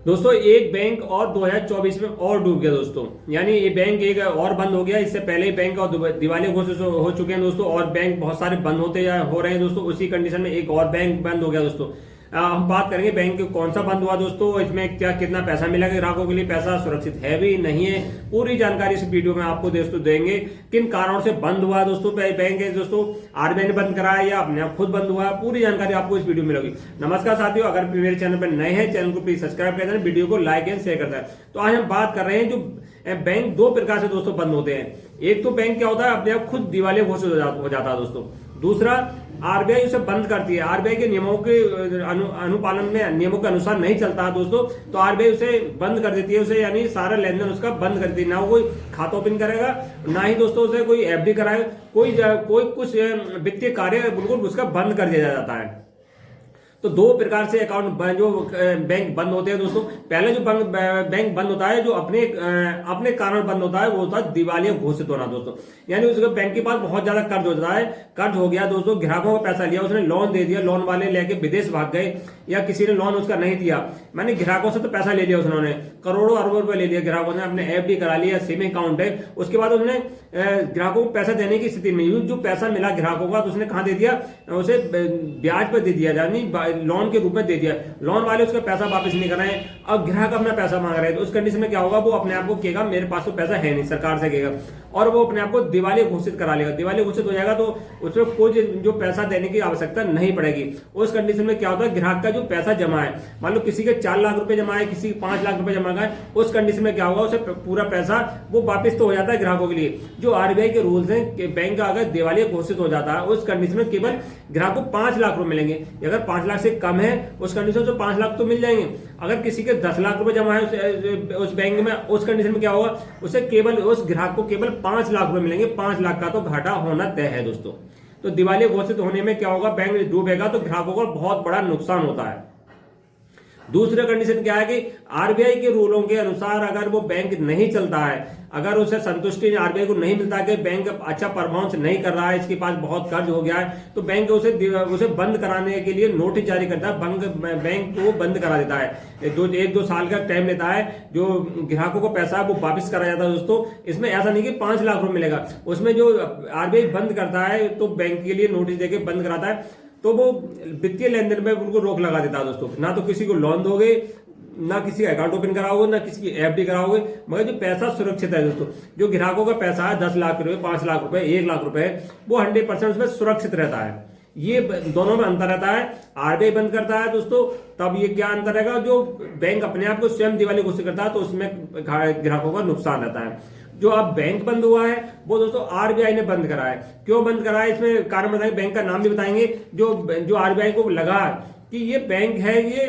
दोस्तों एक बैंक और 2024 में और डूब गया दोस्तों। यानी ये बैंक एक और बंद हो गया। इससे पहले ही बैंक और दिवालिया घोषित हो चुके हैं दोस्तों, और बैंक बहुत सारे बंद होते या हो रहे हैं दोस्तों। उसी कंडीशन में एक और बैंक बंद हो गया दोस्तों। हम बात करेंगे बैंक कौन सा बंद हुआ दोस्तों, इसमें क्या कितना पैसा मिलेगा ग्राहकों के लिए, पैसा सुरक्षित है भी नहीं है, पूरी जानकारी इस वीडियो में आपको दोस्तों देंगे। किन कारणों से बंद हुआ दोस्तों बैंक है दोस्तों, आरबीआई ने बंद कराया या अपने आप खुद बंद हुआ, पूरी जानकारी आपको इस वीडियो में मिलेगी। नमस्कार साथियों, अगर मेरे चैनल पर नए हैं चैनल को प्लीज सब्सक्राइब कर देना, वीडियो को लाइक एंड शेयर करता है। तो आज हम बात कर रहे हैं जो बैंक दो प्रकार से दोस्तों बंद होते हैं। एक तो बैंक क्या होता है अपने आप खुद दिवालिया घोषित हो जाता है दोस्तों। दूसरा आरबीआई उसे बंद करती है, आरबीआई के नियमों के अनुपालन में नियमों के अनुसार नहीं चलता है दोस्तों, तो आरबीआई उसे बंद कर देती है, उसे यानी सारा लेन देन उसका बंद कर देती है। ना वो कोई खाता ओपन करेगा, ना ही दोस्तों उसे कोई एफडी कराएगा, कोई कुछ वित्तीय कार्य बिल्कुल उसका बंद कर दिया जाता है। तो दो प्रकार से अकाउंट जो बैंक बंद होते हैं दोस्तों। पहले जो बैंक बंद होता है जो अपने कारण बंद होता है वो होता है दिवालिया घोषित होना दोस्तों। यानी उसके बैंक के पास बहुत ज्यादा कर्ज हो जाता है, कर्ज हो गया दोस्तों, ग्राहकों का पैसा लिया, उसने लोन दे दिया, लोन वाले लेके विदेश भाग गए, या किसी ने लोन उसका नहीं दिया, मैंने ग्राहकों से तो पैसा ले लिया उसने, करोड़ों अरबों रुपए ले लिया ग्राहकों ने, अपने एफडी करा लिया, सेविंग अकाउंट है, उसके बाद उसने ग्राहकों को पैसा देने की स्थिति में जो पैसा मिला ग्राहकों का तो उसने कहाँ दे दिया, उसे ब्याज पर दे दिया, यानी लोन के रूप में दे दिया। लोन वाले उसका पैसा वापस नहीं कर रहे हैं, अब ग्राहक अपना पैसा मांग रहे हैं, तो उस कंडीशन में क्या होगा, वो अपने आप को कहेगा मेरे पास तो पैसा है नहीं, सरकार से कहेगा, और वो अपने आप को दिवालिया घोषित करा लेगा। दिवालिया घोषित हो जाएगा तो उसमें कोई जो पैसा देने की आवश्यकता नहीं पड़ेगी। उस कंडीशन में क्या होता है, ग्राहक का जो पैसा जमा है, मान लो किसी के 4 लाख रुपए जमा है, किसी के 5 लाख रुपए जमा है, उस कंडीशन में क्या होगा, उसे पूरा पैसा वो वापस तो हो जाता है ग्राहकों के लिए। जो आरबीआई के रूल्स हैं कि बैंक का अगर दिवालिया घोषित हो जाता है उस कंडीशन में केवल ग्राहक को 5 लाख रुपए मिलेंगे। अगर 5 लाख से कम है उस कंडीशन से 5 लाख तो मिल जाएंगे। अगर किसी के 10 लाख रुपए जमा है उस बैंक में, उस कंडीशन में क्या होगा, उसे केवल उस ग्राहक को केवल 5 लाख रुपए मिलेंगे। 5 लाख का तो घाटा होना तय है दोस्तों। तो दिवालिया घोषित होने में क्या होगा, बैंक डूबेगा तो ग्राहकों को बहुत बड़ा नुकसान होता है। दूसरा कंडीशन क्या है कि आरबीआई के रूलों के अनुसार अगर वो बैंक नहीं चलता है, अगर उसे संतुष्टि आरबीआई को नहीं मिलता कि बैंक अच्छा परफॉर्मेंस नहीं कर रहा है, इसके पास बहुत कर्ज हो गया है, तो बैंक उसे बंद कराने के लिए नोटिस जारी करता है, बैंक को बंद करा देता है। 1-2 साल का टाइम लेता है, जो ग्राहकों को पैसा है वो वापस करा जाता है दोस्तों। इसमें ऐसा नहीं कि 5 लाख रुपए मिलेगा, उसमें जो आरबीआई बंद करता है तो बैंक के लिए नोटिस देकर बंद कराता है, तो वो वित्तीय लेन देन में उनको रोक लगा देता है दोस्तों। ना तो किसी को लोन दोगे, ना किसी का अकाउंट ओपन कराओगे, ना किसी की एफडी कराओगे, मगर जो पैसा सुरक्षित है दोस्तों, जो ग्राहकों का पैसा है 10 लाख रुपए, 5 लाख रुपए, 1 लाख रुपए, वो 100% उसमें सुरक्षित रहता है। ये दोनों में अंतर रहता है। आरबीआई बंद करता है दोस्तों तब ये क्या अंतर रहेगा, जो बैंक अपने आप को स्वयं दिवालिया घोषित करता है तो उसमें ग्राहकों का नुकसान रहता है। जो अब बैंक बंद हुआ है वो दोस्तों आरबीआई ने बंद करा है। क्यों बंद करा है, इसमें कारण बताएंगे, बैंक का नाम भी बताएंगे। जो आरबीआई को लगा कि ये बैंक है ये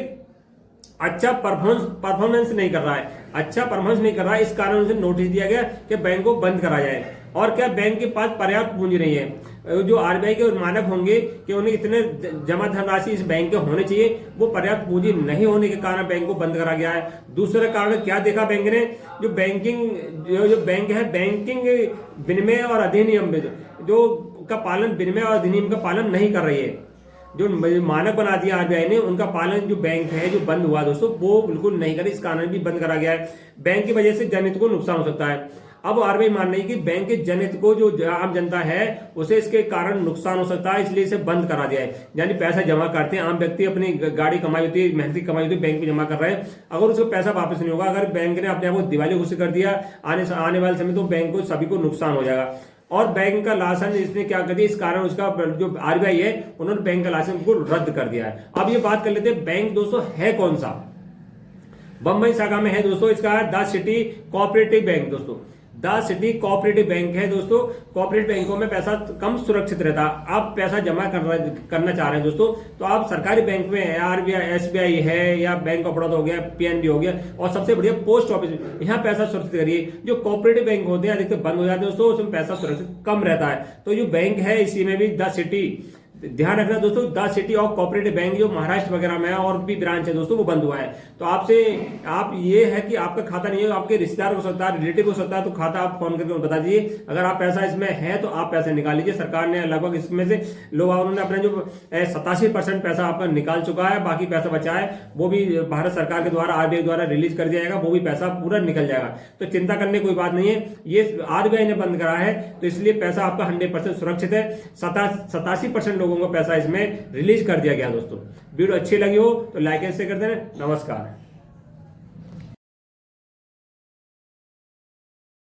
अच्छा परफॉर्मेंस नहीं कर रहा है, अच्छा परफॉर्मेंस नहीं कर रहा है, इस कारण से नोटिस दिया गया कि बैंक को बंद करा जाए। और क्या बैंक के पास पर्याप्त पूंजी नहीं है, जो आरबीआई के मानक होंगे कि उन्हें इतने जमा धनराशि इस बैंक के होने चाहिए, वो पर्याप्त पूंजी नहीं होने के कारण बैंक को बंद करा गया है। दूसरा कारण क्या देखा बैंक ने, जो बैंक है बैंकिंग विनिमय और अधिनियम जो का पालन, विनिमय और अधिनियम का पालन नहीं कर रही है। जो मानक बना दिया आरबीआई ने उनका पालन जो बैंक है जो बंद हुआ दोस्तों वो बिल्कुल नहीं करे, इस कारण भी बंद करा गया है। बैंक की वजह से जनहित को नुकसान हो सकता है। अब आरबीआई मान रही है कि बैंक के जनहित को, जो आम जनता है उसे इसके कारण नुकसान हो सकता है, इसलिए इसे बंद करा दिया है। यानी पैसा जमा करते हैं आम व्यक्ति, अपनी गाड़ी कमाई होती है, मेहनती कमाई होती है, बैंक में जमा कर रहे हैं, अगर उसको पैसा वापस नहीं होगा, अगर बैंक ने अपने आप को दिवालिया घोषित कर दिया आने वाले समय, तो बैंक को सभी को नुकसान हो जाएगा। और बैंक का लाइसेंस इसने क्या कर दिया, इस कारण उसका जो आरबीआई है उन्होंने बैंक का लाइसेंस को रद्द कर दिया है। अब ये बात कर लेते हैं बैंक दोस्तों है कौन सा। बंबई शाखा में है दोस्तों, इसका द सिटी कोऑपरेटिव बैंक दोस्तों। द सिटी कोऑपरेटिव बैंक है दोस्तों। कोऑपरेटिव बैंकों में पैसा कम सुरक्षित रहता है। आप पैसा जमा करना चाह रहे हैं दोस्तों, तो आप सरकारी बैंक में आरबीआई, एसबीआई है, या बैंक ऑफ बड़ौदा हो गया, पीएनबी हो गया, और सबसे बढ़िया पोस्ट ऑफिस, यहाँ पैसा सुरक्षित करिए। जो कोऑपरेटिव बैंक होते हैं अधिकतर बंद हो जाते हैं दोस्तों, उसमें पैसा सुरक्षित कम रहता है। तो जो बैंक है इसी में भी द ध्यान रखना दोस्तों, the city of cooperative bank जो महाराष्ट्र वगैरह में है और भी ब्रांच है दोस्तों, वो बंद हुआ है। तो आपसे आप ये है कि आपका खाता नहीं है, आपके रिश्तेदार हो सकता है, रिलेटिव हो सकता है, तो खाता आप फोन करके बता दीजिए। अगर आप पैसा इसमें है तो आप पैसे निकाल लीजिए। सरकार ने लगभग इसमें से लोग उन्होंने अपने जो 87% पैसा आपका निकाल चुका है, बाकी पैसा बचा है वो भी भारत सरकार के द्वारा RBI द्वारा रिलीज कर दिया जाएगा, वो भी पैसा पूरा निकल जाएगा। तो चिंता करने कोई बात नहीं है, ये RBI ने बंद करा है तो इसलिए पैसा आपका 100% सुरक्षित है। 87% लोगों को पैसा इसमें रिलीज कर दिया गया। दोस्तों वीडियो अच्छी लगी हो तो लाइक एंड शेयर कर देना। नमस्कार।